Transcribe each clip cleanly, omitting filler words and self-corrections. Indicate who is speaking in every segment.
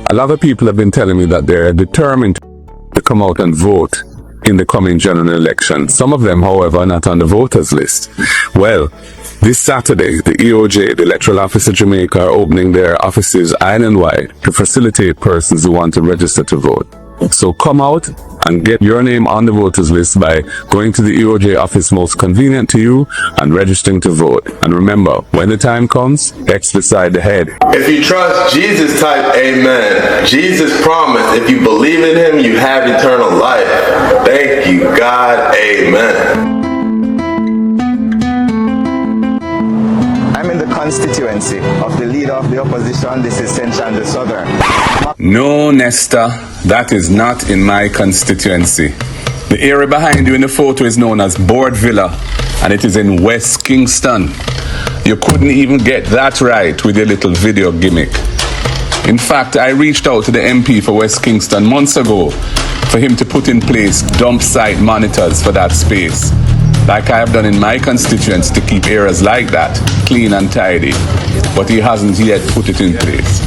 Speaker 1: A lot of people have been telling me that they're determined to come out and vote in the coming general election. Some of them, however, are not on the voters list. Well, this Saturday, the EOJ, the Electoral Office of Jamaica, are opening their offices island-wide to facilitate persons who want to register to vote. So come out and get your name on the voters list by going to the EOJ office most convenient to you and registering to vote. And remember, when the time comes, X beside the head.
Speaker 2: If you trust Jesus, type amen. Jesus promised if you believe in him, you have eternal life. Thank you, God. Amen.
Speaker 3: I'm in the constituency of the leader of the opposition. This is St. John the Southern.
Speaker 1: No, Nesta, that is not in my constituency. The area behind you in the photo is known as Board Villa, and it is in West Kingston. You couldn't even get that right with your little video gimmick. In fact, I reached out to the MP for West Kingston months ago for him to put in place dump site monitors for that space, like I have done in my constituency to keep areas like that clean and tidy, but he hasn't yet put it in place.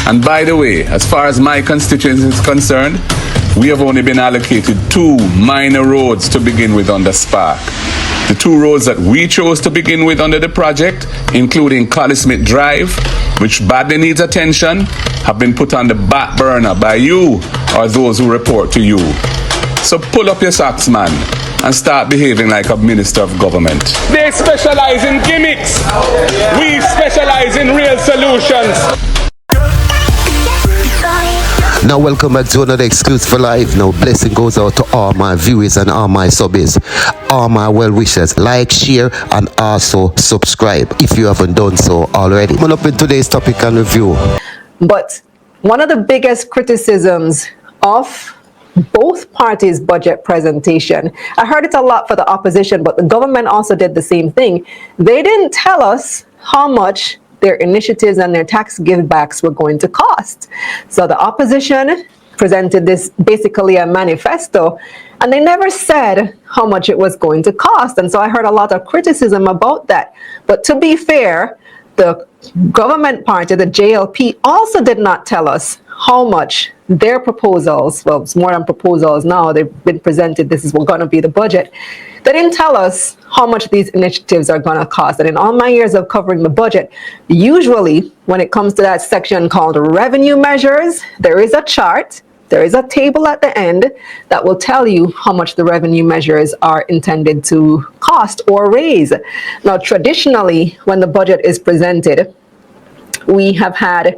Speaker 1: And by the way, as far as my constituency is concerned, we have only been allocated 2 minor roads to begin with under Spark. The 2 roads that we chose to begin with under the project, including Collie Smith Drive, which badly needs attention, have been put on the back burner by you or those who report to you. So pull up your socks, man, and start behaving like a minister of government. They specialize in gimmicks. We specialize in real solutions.
Speaker 4: Now welcome back to another exclusive for live. Now blessing goes out to all my viewers and all my subbies, all my well wishers. Like, share and also subscribe if you haven't done so already. Coming up in today's topic and review.
Speaker 5: But one of the biggest criticisms of both parties' budget presentation, I heard it a lot for the opposition, but the government also did the same thing. They didn't tell us how much their initiatives and their tax givebacks were going to cost. So the opposition presented this basically a manifesto, and they never said how much it was going to cost. And so I heard a lot of criticism about that. But to be fair, the government party, the JLP, also did not tell us how much their proposals, well, it's more than proposals now, they've been presented, this is going to be the budget. They didn't tell us how much these initiatives are going to cost. And in all my years of covering the budget, usually when it comes to that section called revenue measures, there is a chart, there is a table at the end that will tell you how much the revenue measures are intended to cost or raise. Now, traditionally, when the budget is presented, we have had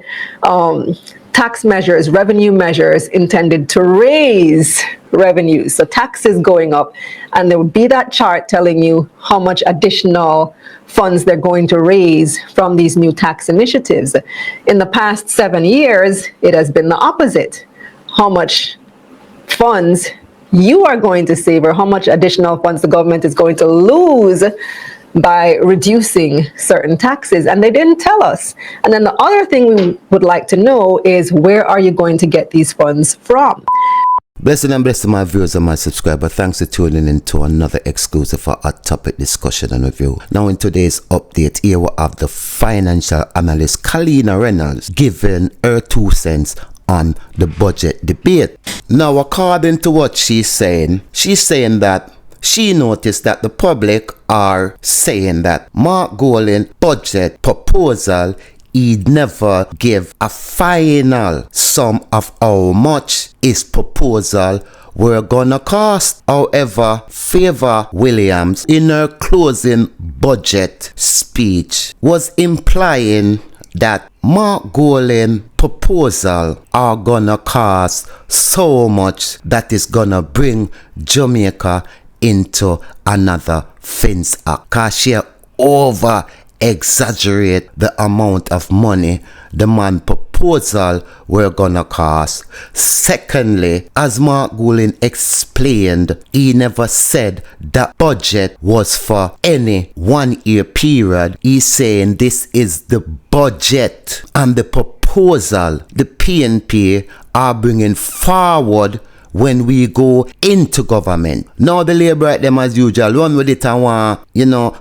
Speaker 5: tax measures, revenue measures intended to raise revenues. So taxes going up, and there would be that chart telling you how much additional funds they're going to raise from these new tax initiatives. In the past 7 years, it has been the opposite. How much funds you are going to save, or how much additional funds the government is going to lose by reducing certain taxes, and they didn't tell us. And then the other thing we would like to know is, where are you going to get these funds from?
Speaker 4: Blessing and blessing my viewers and my subscribers. Thanks for tuning in to another exclusive for Hot Topic discussion and review. Now in today's update, here we have the financial analyst Kalina Reynolds giving her 2 cents on the budget debate. Now according to what she's saying that she noticed that the public are saying that Mark Golan budget proposal, he never give a final sum of how much his proposal were gonna cost. However, Fayval Williams in her closing budget speech was implying that Mark Golan proposal are gonna cost so much that is gonna bring Jamaica into another fence act, cause she over exaggerate the amount of money the man proposal were gonna cost. Secondly, as Mark Golan explained, he never said that budget was for any 1 year period. He's saying this is the budget, and the proposal the PNP are bringing forward when we go into government. Now the Labour right them as usual run with it and want,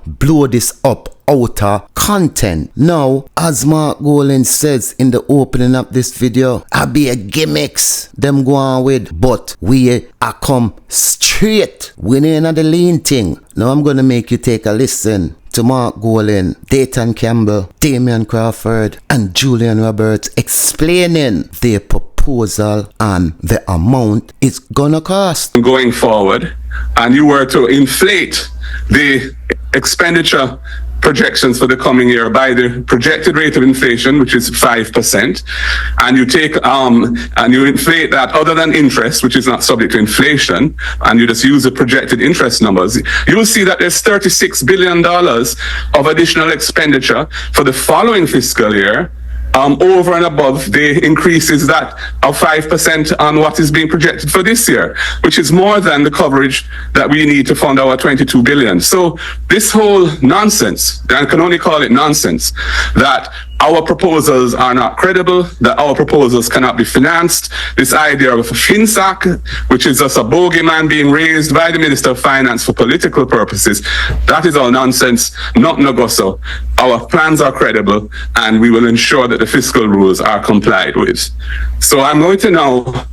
Speaker 4: blow this up outer content. Now, as Mark Golan says in the opening of this video, I be a gimmicks them go on with, but we are come straight. We ain't the lean thing. Now I'm gonna make you take a listen to Mark Golan, Dayton Campbell, Damion Crawford, and Julian Roberts explaining their proposal and the amount it's gonna cost.
Speaker 1: Going forward, and you were to inflate the expenditure projections for the coming year by the projected rate of inflation, which is 5%, and you take and you inflate that other than interest, which is not subject to inflation, and you just use the projected interest numbers, you will see that there's $36 billion of additional expenditure for the following fiscal year, over and above the increases that of 5% on what is being projected for this year, which is more than the coverage that we need to fund our 22 billion. So this whole nonsense, I can only call it nonsense, that our proposals are not credible, that our proposals cannot be financed, this idea of a FinSAC, which is just a bogeyman being raised by the Minister of Finance for political purposes, that is all nonsense, not Nogoso. Our plans are credible, and we will ensure that the fiscal rules are complied with. So I'm going to now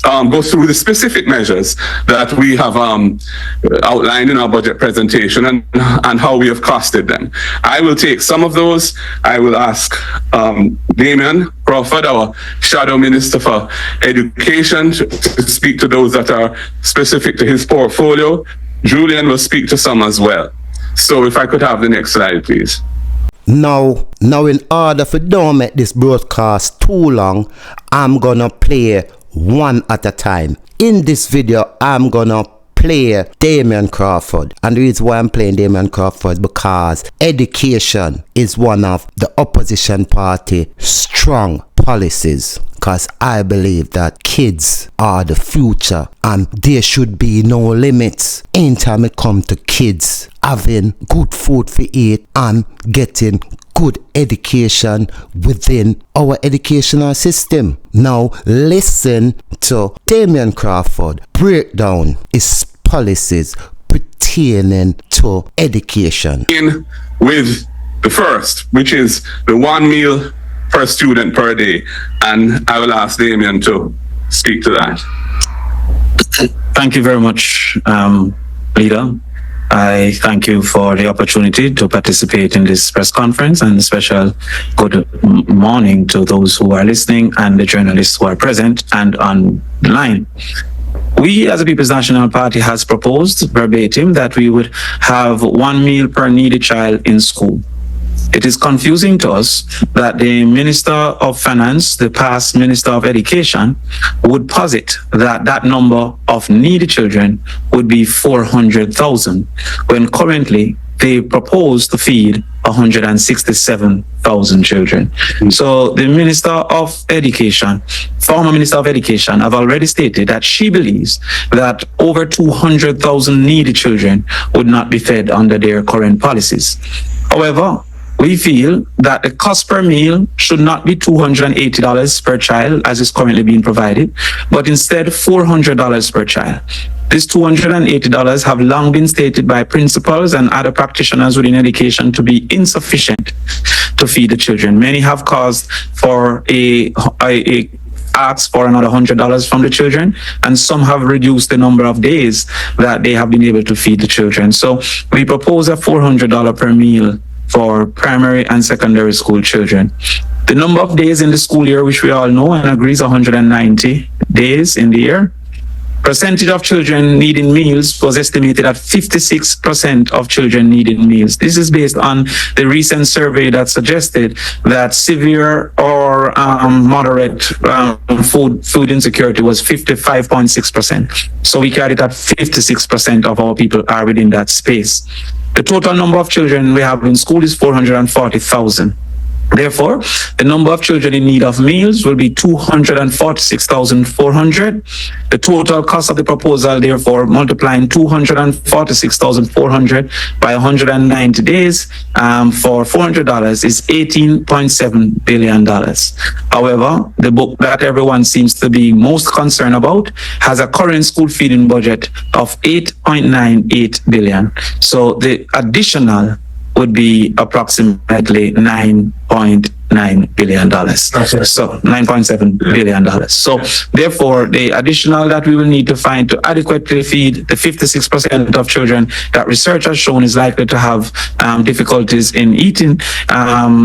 Speaker 1: go through the specific measures that we have outlined in our budget presentation and how we have costed them. I will take some of those. I will ask Damion Crawford, our Shadow Minister for Education, to speak to those that are specific to his portfolio. Julian will speak to some as well. So if I could have the next slide, please.
Speaker 4: Now in order for don't make this broadcast too long, I'm gonna play one at a time. In this video, I'm gonna play Damion Crawford, and the reason why I'm playing Damion Crawford because education is one of the opposition party strong policies, because I believe that kids are the future and there should be no limits anytime it comes to kids having good food for eat and getting good education within our educational system. Now listen to Damion Crawford break down his policies pertaining to education.
Speaker 1: In with the first, which is the 1 meal per student per day, and I will ask Damion to speak to that.
Speaker 6: Thank you very much, Leader. I thank you for the opportunity to participate in this press conference, and a special good morning to those who are listening and the journalists who are present and online. We as a People's National Party has proposed verbatim that we would have 1 meal per needy child in school. It is confusing to us that the Minister of Finance, the past Minister of Education, would posit that that number of needy children would be 400,000, when currently they propose to feed 167,000 children. So the Minister of Education, former Minister of Education, have already stated that she believes that over 200,000 needy children would not be fed under their current policies. However, we feel that the cost per meal should not be $280 per child, as is currently being provided, but instead $400 per child. These $280 have long been stated by principals and other practitioners within education to be insufficient to feed the children. Many have caused for ask for another $100 from the children, and some have reduced the number of days that they have been able to feed the children. So we propose a $400 per meal for primary and secondary school children. The number of days in the school year, which we all know and agree is 190 days in the year. Percentage of children needing meals was estimated at 56% of children needing meals. This is based on the recent survey that suggested that severe or moderate food insecurity was 55.6%. So we carried that 56% of our people are within that space. The total number of children we have in school is 440,000. Therefore, the number of children in need of meals will be 246,400. The total cost of the proposal, therefore, multiplying 246,400 by 190 days for $400 is $18.7 billion. However, the book that everyone seems to be most concerned about has a current school feeding budget of $8.98 billion. So the additional would be approximately $9.9 billion. So $9.7 billion. So therefore, the additional that we will need to find to adequately feed the 56% of children that research has shown is likely to have difficulties in eating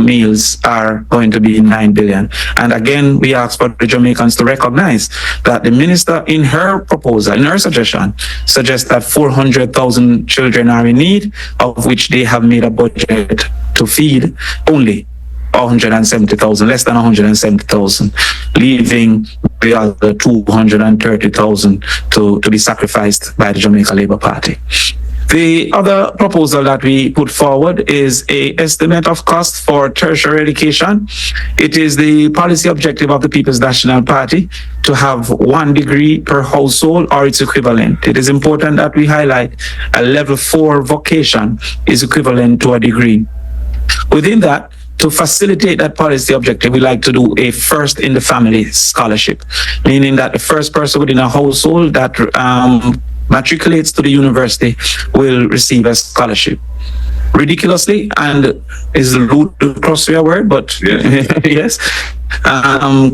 Speaker 6: meals are going to be 9 billion. And again, we ask for the Jamaicans to recognize that the minister in her proposal, in her suggestion, suggests that 400,000 children are in need, of which they have made a budget to feed only 170,000, less than 170,000, leaving the other 230,000 to be sacrificed by the Jamaica Labour Party. The other proposal that we put forward is an estimate of cost for tertiary education. It is the policy objective of the People's National Party to have 1 degree per household or its equivalent. It is important that we highlight a level 4 vocation is equivalent to a degree. Within that, to facilitate that policy objective, we like to do a first in the family scholarship, meaning that the first person within a household that matriculates to the university will receive a scholarship. Ridiculously, and is a ludicrous word, but yes,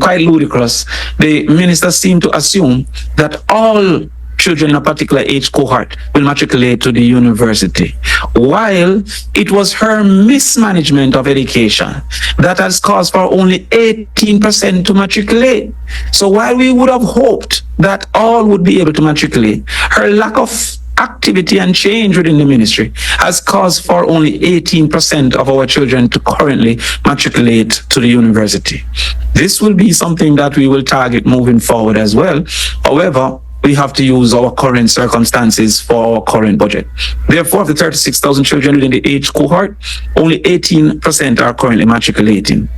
Speaker 6: quite ludicrous. The minister seemed to assume that all children in a particular age cohort will matriculate to the university, while it was her mismanagement of education that has caused for only 18% to matriculate. So while we would have hoped that all would be able to matriculate, her lack of activity and change within the ministry has caused for only 18% of our children to currently matriculate to the university. This will be something that we will target moving forward as well. However, we have to use our current circumstances for our current budget. Therefore, of the 36,000 children within the age cohort, only 18% are currently matriculating.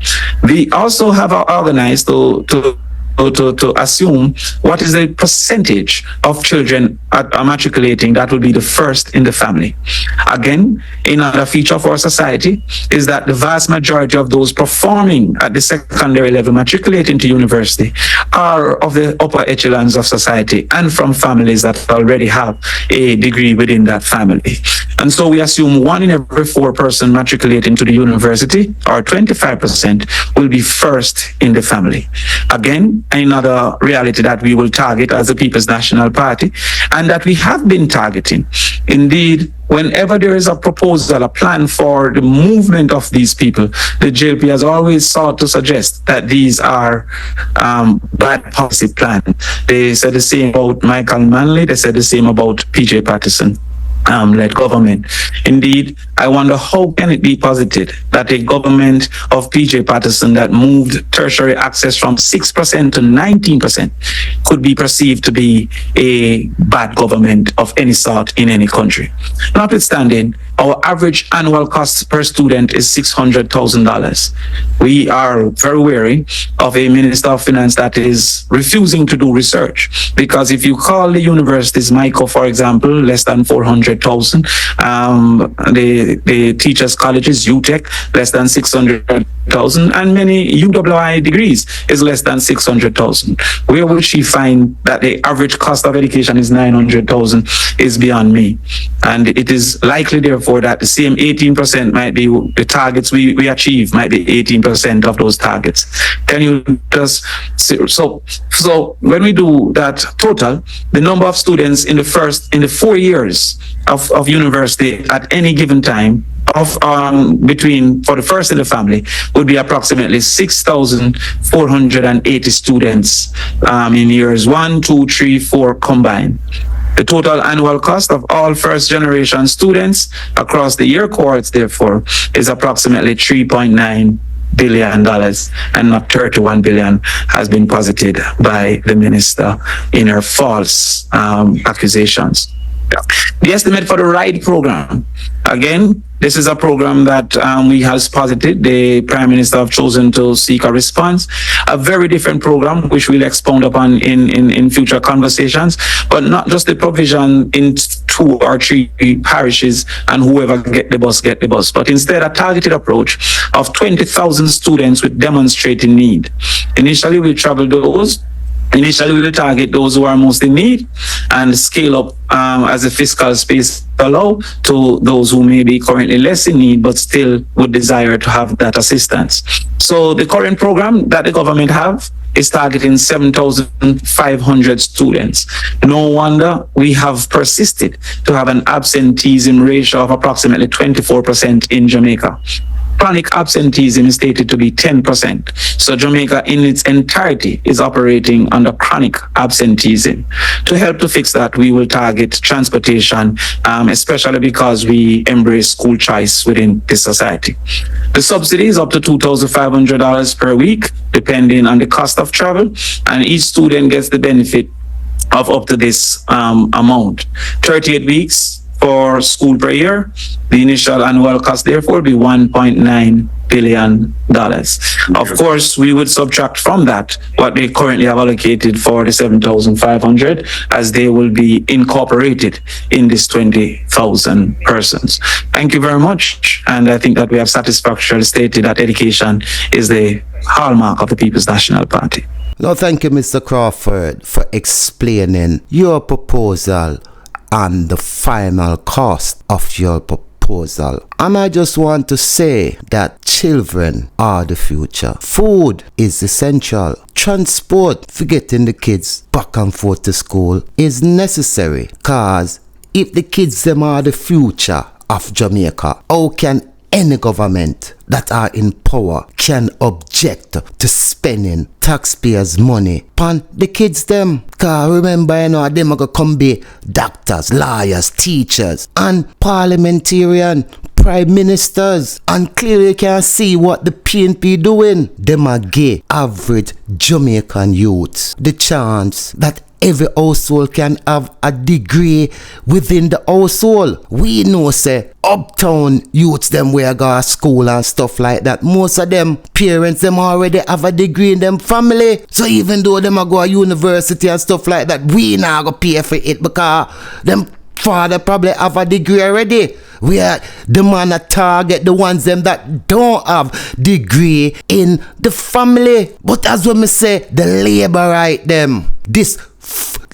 Speaker 6: We also have organized to assume what is the percentage of children are matriculating that will be the first in the family. Again, another feature of our society is that the vast majority of those performing at the secondary level matriculating to university are of the upper echelons of society and from families that already have a degree within that family. And so we assume 1 in every 4 person matriculating to the university, or 25%, will be first in the family. Again, another reality that we will target as the People's National Party, and that we have been targeting. Indeed, whenever there is a proposal, a plan for the movement of these people, the JLP has always sought to suggest that these are bad policy plans. They said the same about Michael Manley, they said the same about PJ Patterson. Led government. Indeed, I wonder how can it be posited that a government of PJ Patterson that moved tertiary access from 6% to 19% could be perceived to be a bad government of any sort in any country. Notwithstanding, our average annual cost per student is $600,000. We are very wary of a Minister of Finance that is refusing to do research, because if you call the universities, MICO, for example, less than 400,000, the teachers' colleges, UTEC, less than 600,000, and many UWI degrees is less than 600,000. Where will she find that the average cost of education is 900,000 is beyond me. And it is likely, therefore, that the same 18% might be the targets we achieve, might be 18% of those targets. Can you just see? So when we do that total, the number of students in the 4 years of university at any given time of for the first in the family would be approximately 6,480 students in years 1, 2, 3, 4 combined. The total annual cost of all first generation students across the year cohorts, therefore, is approximately $3.9 billion, and not 31 billion has been posited by the minister in her false accusations. The estimate for the RIDE program, again, this is a program that we have posited. The Prime Minister have chosen to seek a response. A very different program, which we'll expound upon in future conversations, but not just the provision in 2 or 3 parishes and whoever get the bus, but instead a targeted approach of 20,000 students with demonstrating need. Initially, we travel those Initially, we will target those who are most in need and scale up as the fiscal space allow to those who may be currently less in need but still would desire to have that assistance. So the current program that the government have is targeting 7,500 students. No wonder we have persisted to have an absenteeism ratio of approximately 24% in Jamaica. Chronic absenteeism is stated to be 10%. So Jamaica in its entirety is operating under chronic absenteeism. To help to fix that, we will target transportation, especially because we embrace school choice within this society. The subsidy is up to $2,500 per week, depending on the cost of travel, and each student gets the benefit of up to this amount. 38 weeks for school per year. The initial annual cost therefore will be $1.9 billion. Of course, we would subtract from that what they currently have allocated for the 7,500, as they will be incorporated in this 20,000 persons. Thank you very much. And I think that we have satisfactorily stated that education is the hallmark of the People's National Party.
Speaker 4: No, thank you, Mr. Crawford, for explaining your proposal and the final cost of your proposal. And I just want to say that children are the future. Food is essential. Transport for getting the kids back and forth to school is necessary, because if the kids them are the future of Jamaica, how can any government that are in power can object to spending taxpayers' money upon the kids them? Cause remember, them are gonna come be doctors, lawyers, teachers, and parliamentarian, prime ministers, and clearly you can see what the PNP doing. Them are gay average Jamaican youths. The chance that every household can have a degree within the household. We know, say, uptown youths them where go to school and stuff like that. Most of them parents them already have a degree in them family. So even though them go to university and stuff like that, we not go pay for it because them father probably have a degree already. We are the man that target the ones them that don't have degree in the family. But as when me say, the labor right them.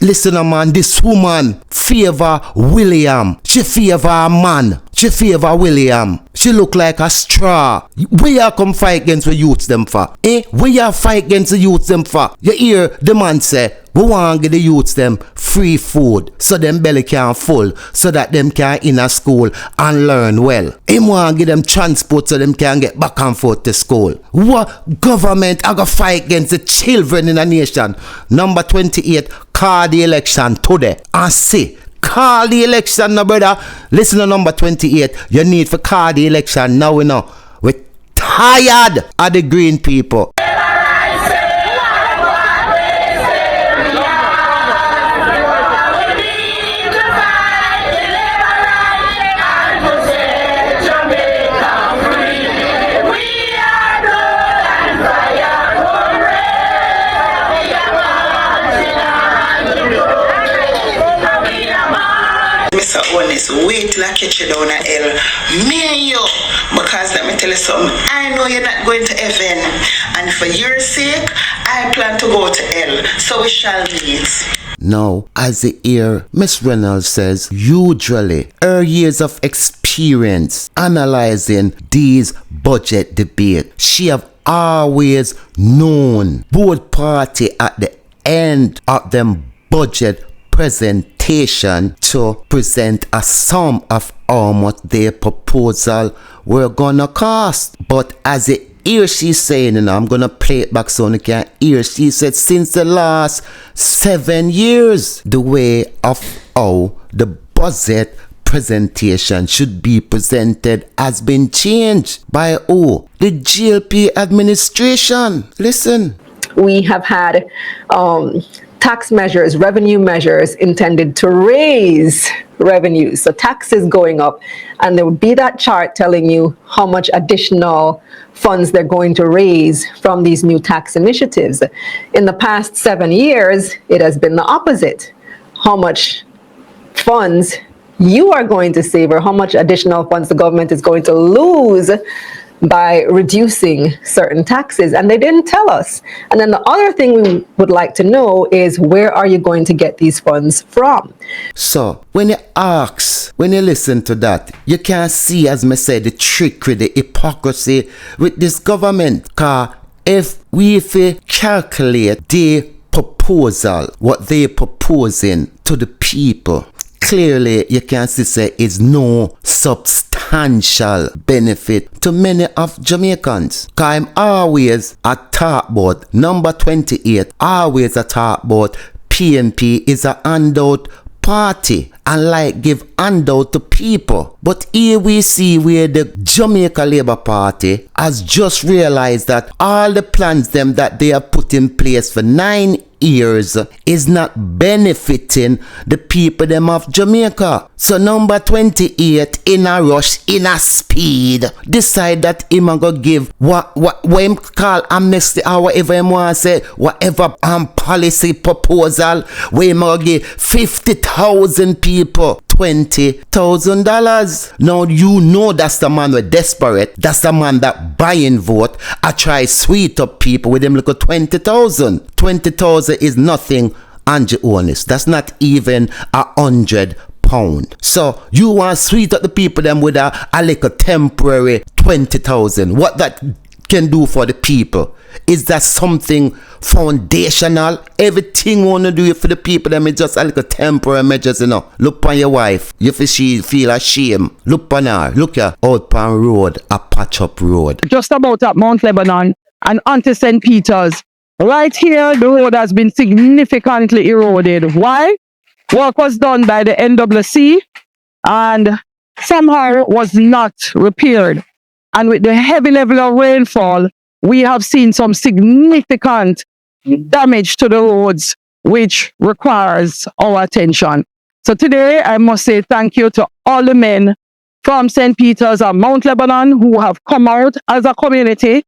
Speaker 4: Listen, man, this woman favor William. She favor a man. She favor William. She look like a straw. We are come fight against the youths them for? We are fight against the youths them for? You hear the man say, we want to give the youths them free food so them belly can full, so that them can in a school and learn well. He want to give them transport so them can get back and forth to school. What government are going to fight against the children in a nation? Number 28, call the election today and see. Call the election now, brother. Listen to number 28. You need to call the election now, we know. We're tired of the green people.
Speaker 7: Mr. Holness, wait till I catch you down at hell. Me and you. Because let me tell you something. I know you're not going to heaven. And for your sake, I plan to go to hell. So we shall meet.
Speaker 4: Now, as the ear, Miss Reynolds says, usually her years of experience analyzing these budget debates, she have always known both party at the end of them budget presentation to present a sum of how much their proposal were gonna cost. But as it here she's saying, and I'm gonna play it back so you can hear, she said since the last 7 years, the way of how the budget presentation should be presented has been changed by who? The GLP administration. Listen.
Speaker 5: We have had tax measures, revenue measures intended to raise revenues. So taxes going up, and there would be that chart telling you how much additional funds they're going to raise from these new tax initiatives. In the past 7 years, it has been the opposite. How much funds you are going to save, or how much additional funds the government is going to lose by reducing certain taxes, and they didn't tell us. And then the other thing we would like to know is, where are you going to get these funds from?
Speaker 4: So, when you ask, when you listen to that, you can see, as me said, the trickery, the hypocrisy with this government. Cause if we calculate the proposal, what they proposing to the people, clearly you can see say is no substantial benefit to many of Jamaicans. Cause I'm always a talk about number 28, always a talk about PNP is a handout party and like give handout to people. But here we see where the Jamaica Labour Party has just realized that all the plans them that they have put in place for 9 years is not benefiting the people them of Jamaica. So number 28 in a rush, in a speed, decide that him a go give what him call amnesty or whatever him want say, whatever policy proposal, where him a give 50,000 people $20,000. Now you know that's the man with desperate. That's the man that buying vote. I try sweet up people with them look at 20,000. 20,000 is nothing, Angie Holness. That's not even £100. So you want sweet up the people them with a little temporary 20,000. What that can do for the people? Is that something foundational? Everything want to do for the people them is just a little temporary measures, you know. Look on your wife. If she feel ashamed, look on her. Look at out pan road, a patch up road.
Speaker 8: Just about at Mount Lebanon and onto St. Peter's. Right here, the road has been significantly eroded. Why? Work was done by the NWC and somehow was not repaired. And with the heavy level of rainfall, we have seen some significant damage to the roads, which requires our attention. So today, I must say thank you to all the men from St. Peter's and Mount Lebanon who have come out as a community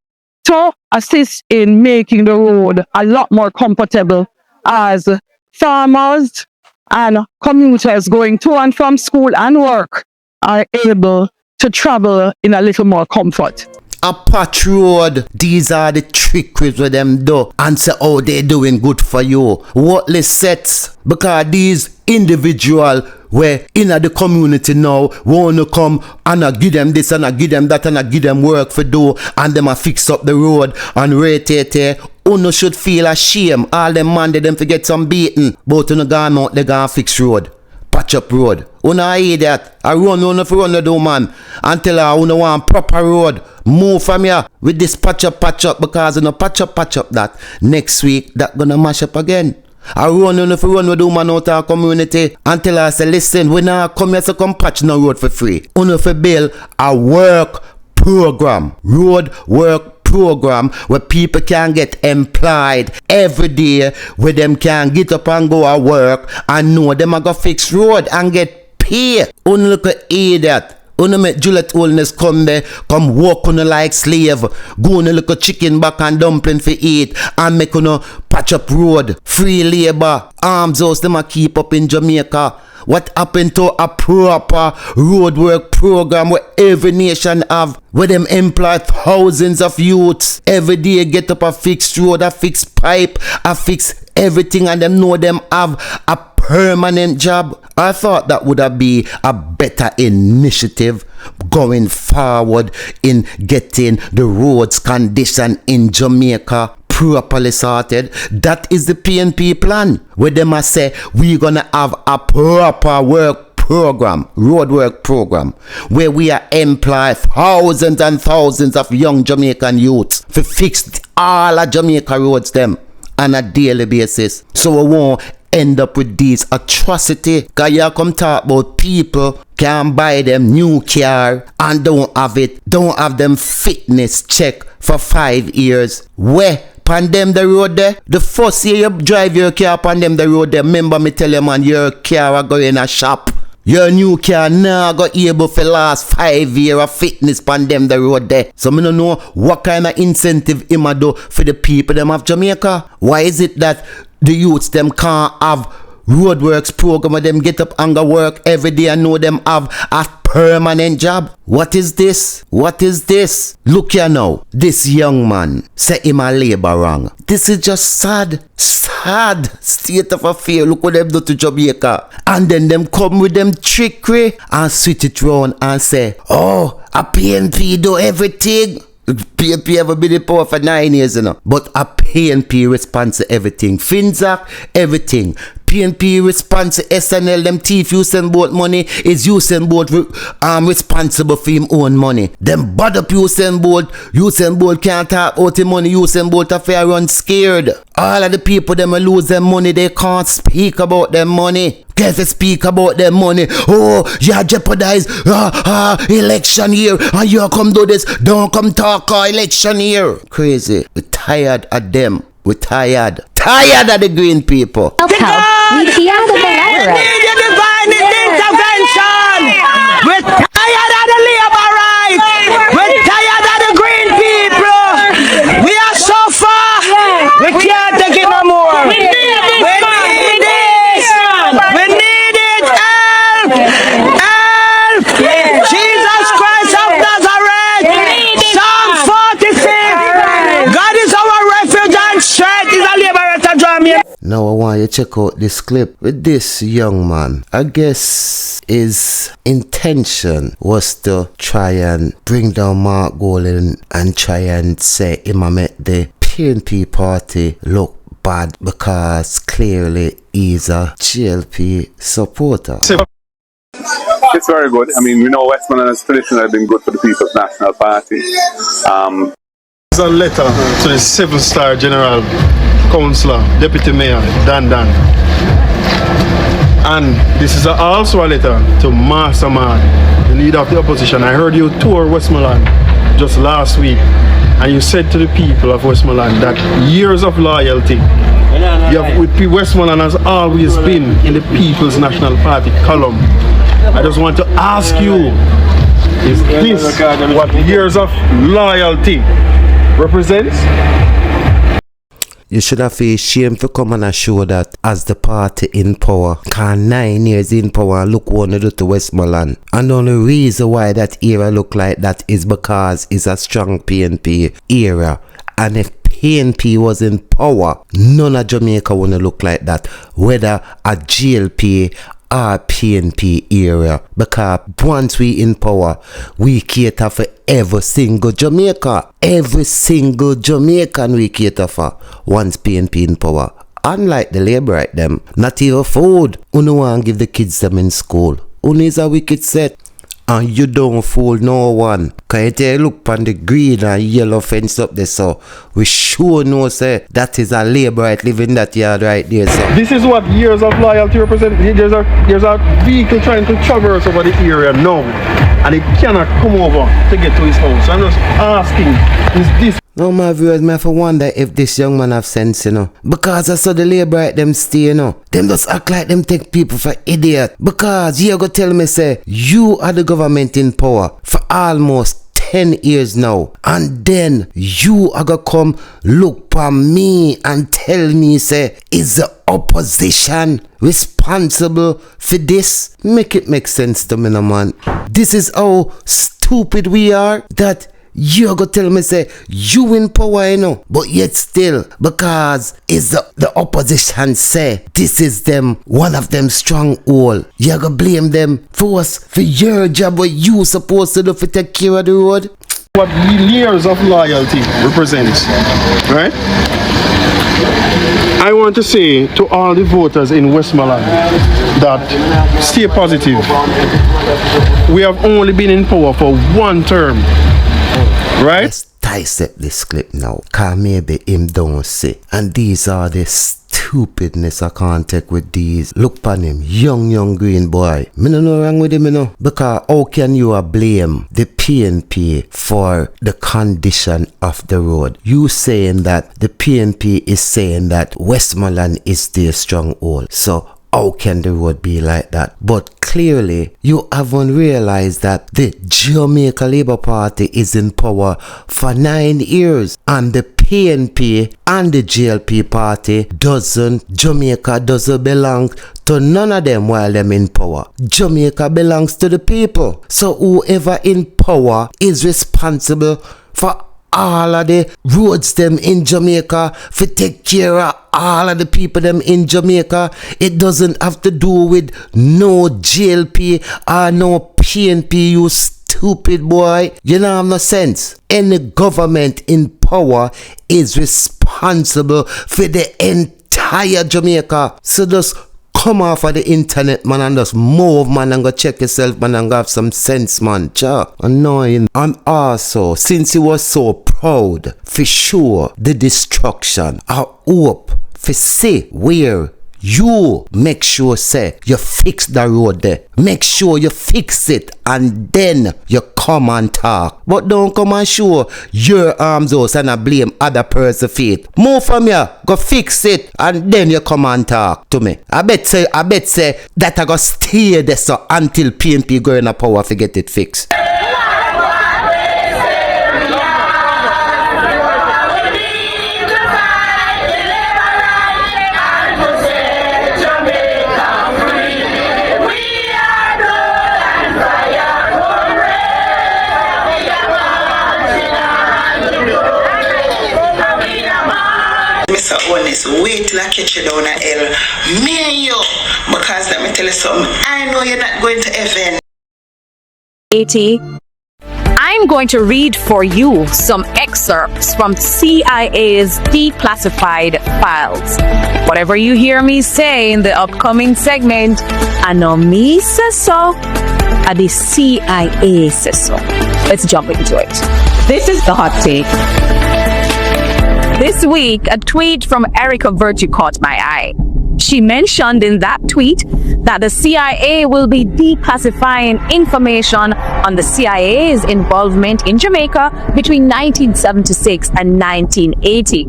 Speaker 8: to assist in making the road a lot more comfortable as farmers and commuters going to and from school and work are able to travel in a little more comfort.
Speaker 4: A patch road, these are the trickeries with them do and say, oh, they're doing good for you. What les sets, because these individual where in the community now want to come and I give them this and I give them that and I give them work for do and them a fix up the road and rate it. Uno should feel ashamed. All them man they them forget some beating, but uno gone out they gonna fix road. Patch up road. Uno hear that. I run the do man until I uno want proper road. Move from here with this patch up because uno patch up that next week that gonna mash up again. I run with do man out our community until I say listen, we now come here to come patch no road for free. Uno for build a work program, road work program where people can get employed every day, where them can get up and go to work and know them are gonna fix road and get paid. Uno look at that. Uno make Juliet Holness come there, come walk on like slave, go on a little chicken back and dumpling for eat, and make uno patch up road, free labor, arms house them a keep up in Jamaica. What happened to a proper road work program where every nation have, where them employ thousands of youths every day get up a fixed road, a fixed pipe, a fix everything, and them know them have a permanent job? I thought that would have been a better initiative going forward in getting the roads condition in Jamaica properly sorted. That is the PNP plan, where they must say we're gonna have a proper work program, road work program, where we are employ thousands and thousands of young Jamaican youths to fix all of Jamaica roads them on a daily basis. So we won't end up with these atrocity. Cause you come talk about people can buy them new car and don't have them fitness check for 5 years. Where pan them the road there, the first year you drive your car pan them the road there, remember me tell you man, your car go in a shop. Your new car now got able for last 5 years of fitness pan them the road there. So me don't know what kind of incentive him a do for the people them of Jamaica. Why is it that the youths them can't have roadworks program where them get up and go work every day and know them have a permanent job. What is this? What is this? Look here now. This young man say him a labor wrong. This is just sad. Sad state of affair. Look what them do to Jamaica. And then them come with them trickery and switch it round and say, oh, a PNP do everything. PNP ever been in power for 9 years, you know. But a PNP responds to everything. Finzac, everything. PNP responds to SNL, them thief Usain Bolt money. Is Usain Bolt responsible for him own money? Them bad up Usain Bolt can't talk out him money. Usain Bolt affair run scared. All of the people them will lose their money. They can't speak about their money. Can't speak about their money. Oh, you jeopardize election year. And you come do this. Don't come talk election year. Crazy. We're tired of them. We're tired. Tired of the green people.
Speaker 9: We hear the rhetoric.
Speaker 10: We need your divine intervention. We're tired of the labor rights. We're tired of the green people. We are so far. We can't take it no more. We need this. We need it. Help. Help. Jesus Christ of Nazareth. Psalm 46. God is our refuge and strength. Is a liberator. Draw me.
Speaker 4: Now I want you to check out this clip with this young man. I guess his intention was to try and bring down Mark Golan and try and say him make the PNP party look bad because clearly he's a GLP supporter.
Speaker 1: It's very good. I mean, we know Westmoreland has traditionally been good for the People's National Party.
Speaker 11: It's a letter to the 7-star General Councillor, Deputy Mayor Dan. And this is also a letter to Masterman, the leader of the opposition. I heard you tour Westmoreland just last week, and you said to the people of Westmoreland that years of loyalty you have with Westmoreland has always been in the People's National Party column. I just want to ask you, is this what years of loyalty represents?
Speaker 4: You should have feel shame to come and show that as the party in power. Cause 9 years in power and look what they do to Westmoreland. And the only reason why that era look like that is because it's a strong PNP era. And if PNP was in power, none of Jamaica wanna look like that. Whether a GLP or PNP era. Because once we in power, we cater for every single Jamaica. Every single Jamaican we cater for once PNP in power. Unlike the labor right them, not even food. You don't want to give the kids them in school. Only is a wicked set. And you don't fool no one. Can you take a look on the green and yellow fence up there, so we sure know say that is a labor right living that yard right there, so.
Speaker 11: This is what years of loyalty represent. There's a vehicle trying to traverse over the area now, and it cannot come over to get to his house. I'm just asking, is this?
Speaker 4: No, my viewers, me have to wonder if this young man have sense, you know. Because I saw the labor right them stay, you know. Them just act like them take people for idiot. Because you go tell me, say, you are the government in power for almost 10 years now. And then you are gonna come look for me and tell me, say, is the opposition responsible for this? Make it make sense to me, no man. This is how stupid we are, that you're gonna tell me say you in power, you know, but yet still, because it's the opposition say this is them, one of them stronghold, you're gonna blame them for us, for your job what you supposed to do to take care of the road.
Speaker 11: What years of loyalty represents, right? I want to say to all the voters in Westmoreland that stay positive. We have only been in power for one term. Right?
Speaker 4: Let's dissect this clip now, cause maybe him don't see. And these are the stupidness I can't take with these. Look upon him, young green boy. Me no know wrong with him, you know. Because how can you blame the PNP for the condition of the road? You saying that the PNP is saying that Westmoreland is their stronghold. So how can the road be like that? But clearly, you haven't realized that the Jamaica Labour Party is in power for 9 years. And the PNP and the JLP party Jamaica doesn't belong to none of them while them in power. Jamaica belongs to the people. So whoever in power is responsible for all of the roads them in Jamaica, for take care of all of the people them in Jamaica. It doesn't have to do with no JLP or no PNP, you stupid boy. You know have no sense. Any government in power is responsible for the entire Jamaica. So just come off of the internet, man, and just move, man, and go check yourself, man, and go have some sense, man. Cha. Annoying. And also, since you was so proud, for sure, the destruction, I hope, for see where you make sure, say, you fix the road there. Make sure you fix it, and then you come and talk. But don't come and show your arms out and I blame other person's feet. Move from here, go fix it, and then you come and talk to me. I bet say that I go stay there so until PNP go in a power to get it fixed.
Speaker 7: Mr. Holness, wait till I catch you down at hell. Me and you, because let me tell you something, I know you're not going to heaven.
Speaker 12: 80. I'm going to read for you some excerpts from CIA's declassified files. Whatever you hear me say in the upcoming segment, I know me say so, and the CIA says so. Let's jump into it. This is the hot take. This week, a tweet from Erica Virtue caught my eye. She mentioned in that tweet that the CIA will be declassifying information on the CIA's involvement in Jamaica between 1976 and 1980.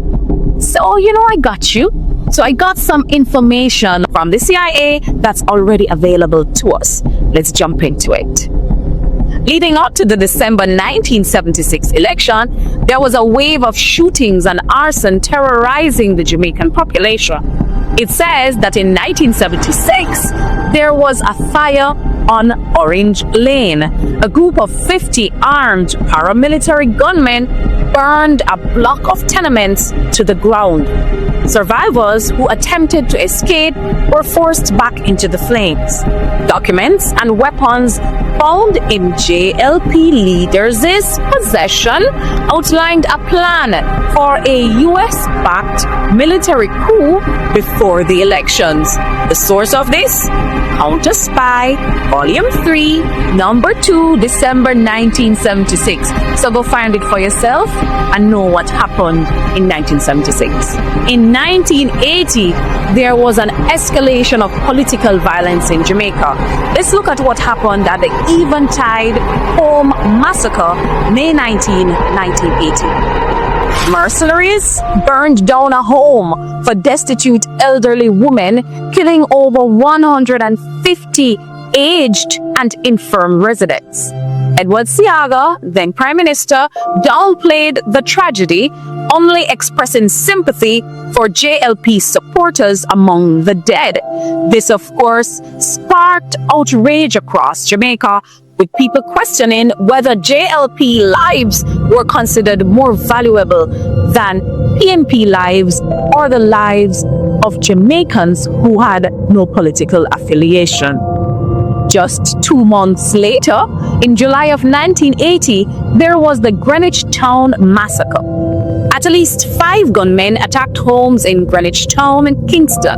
Speaker 12: So, I got you. So I got some information from the CIA that's already available to us. Let's jump into it. Leading up to the December 1976 election, there was a wave of shootings and arson terrorizing the Jamaican population. It says that in 1976, there was a fire on Orange Lane. A group of 50 armed paramilitary gunmen burned a block of tenements to the ground. Survivors who attempted to escape were forced back into the flames. Documents and weapons found in JLP leaders' possession outlined a plan for a US-backed military coup before the elections. The source of this? Counter Spy, Volume 3, Number 2, December 1976. So go find it for yourself and know what happened in 1976. In 1980, there was an escalation of political violence in Jamaica. Let's look at what happened at the Eventide Home Massacre, May 19, 1980. Mercenaries burned down a home for destitute elderly women, killing over 150 aged and infirm residents. Edward Seaga, then Prime Minister, downplayed the tragedy, only expressing sympathy for JLP supporters among the dead. This, of course, sparked outrage across Jamaica, with people questioning whether JLP lives were considered more valuable than PNP lives or the lives of Jamaicans who had no political affiliation. Just 2 months later, in July of 1980, there was the Greenwich Town Massacre. At least 5 gunmen attacked homes in Greenwich Town and Kingston.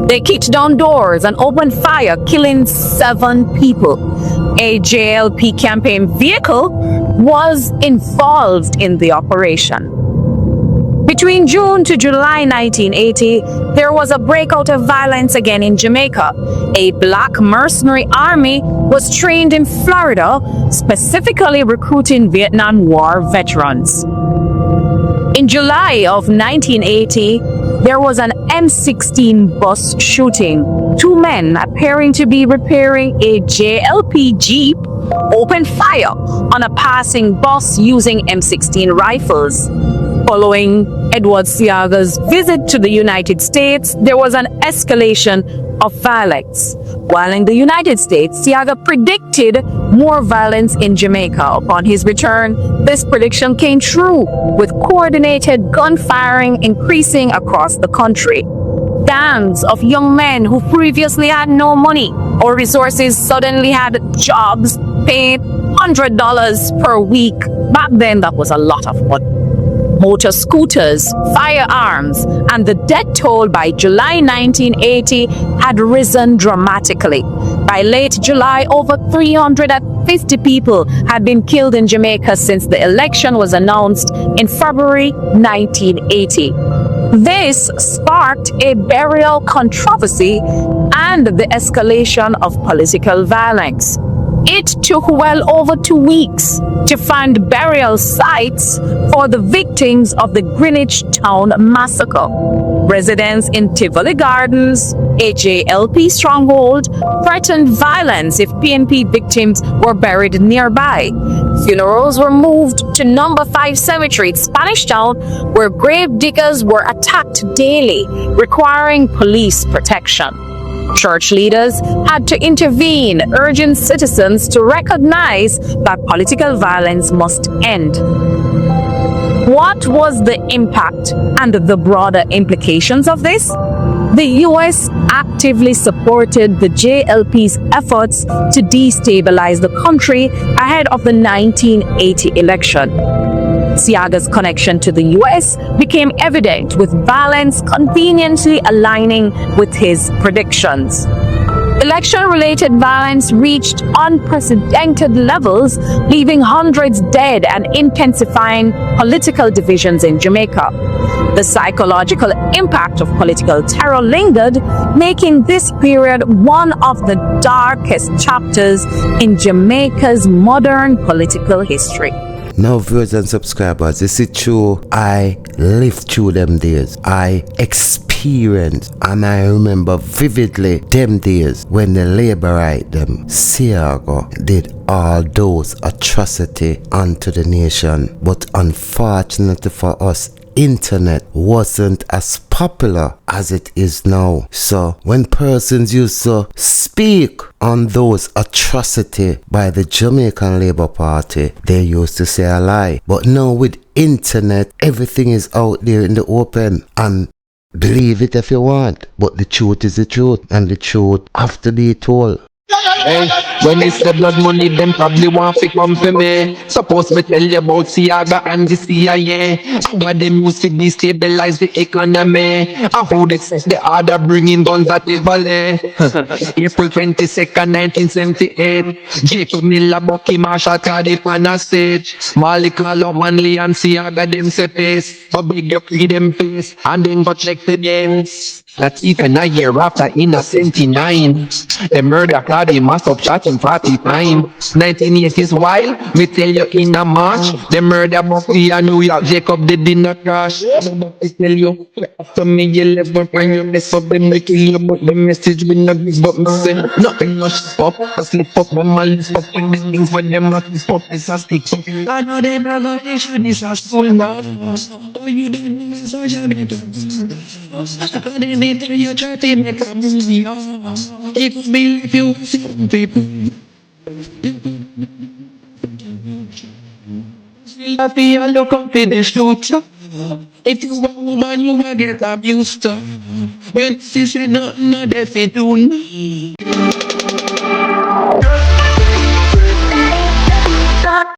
Speaker 12: They kicked down doors and opened fire, killing 7 people. A JLP campaign vehicle was involved in the operation. Between June to July 1980, there was a breakout of violence again in Jamaica. A black mercenary army was trained in Florida, specifically recruiting Vietnam War veterans. In July of 1980, there was an M16 bus shooting. 2 men appearing to be repairing a JLP Jeep opened fire on a passing bus using M16 rifles. Following Edward Seaga's visit to the United States, there was an escalation of violence. While in the United States, Seaga predicted more violence in Jamaica. Upon his return, this prediction came true, with coordinated gunfiring increasing across the country. Gangs of young men who previously had no money or resources suddenly had jobs, paid $100 per week. Back then, that was a lot of money. Motor scooters, firearms, and the death toll by July 1980 had risen dramatically. By late July, over 350 people had been killed in Jamaica since the election was announced in February 1980. This sparked a burial controversy and the escalation of political violence. It took well over 2 weeks to find burial sites for the victims of the Greenwich Town Massacre. Residents in Tivoli Gardens, HALP stronghold, threatened violence if PNP victims were buried nearby. Funerals were moved to number 5 cemetery, Spanish Town, where grave diggers were attacked daily, requiring police protection. Church leaders had to intervene, urging citizens to recognize that political violence must end. What was the impact and the broader implications of this? The US actively supported the JLP's efforts to destabilize the country ahead of the 1980 election. Seaga's connection to the US became evident, with violence conveniently aligning with his predictions. Election-related violence reached unprecedented levels, leaving hundreds dead and intensifying political divisions in Jamaica. The psychological impact of political terror lingered, making this period one of the darkest chapters in Jamaica's modern political history.
Speaker 4: Now, viewers and subscribers, this is true. I lived through them days. I experienced, and I remember vividly them days when the Labourite, them Seaga, did all those atrocity unto the nation. But unfortunately for us, internet wasn't as popular as it is now. So when persons used to speak on those atrocity by the Jamaican Labour Party, they used to say a lie. But now with internet, everything is out there in the open, and believe it if you want, but the truth is the truth, and the truth have to be told.
Speaker 13: Hey, when it's the blood money, them probably want to come for me. Suppose me tell you about Seaga and the CIA. But them used to destabilize the economy. And how they say the order bringing guns at the valley. April 22nd, 1978. Jacob Miller, Bucky Marshall, Cardiff on a stage. Malik Malo, Manley and Seaga, them say face. But big you free them face. And then go check the names. Not even a year after in a 79. The murder crowd, they must have shot him 40 times. 1980s wild, me tell you in a March. The murder Buffy and New York, Jacob they did not crash. I tell you, after me you left but when you mess up, them they kill you. But the message be not big, but me say nothing much pop. I slip up when my list up when the things when them not pop, it's a stick. I know they brother, they should this a school now. Oh, you didn't miss social media. I need to you try to make a movie. It could be if you see people. I feel look up in the future. If you want woman, you will get abused. When she say nothing, no, they do.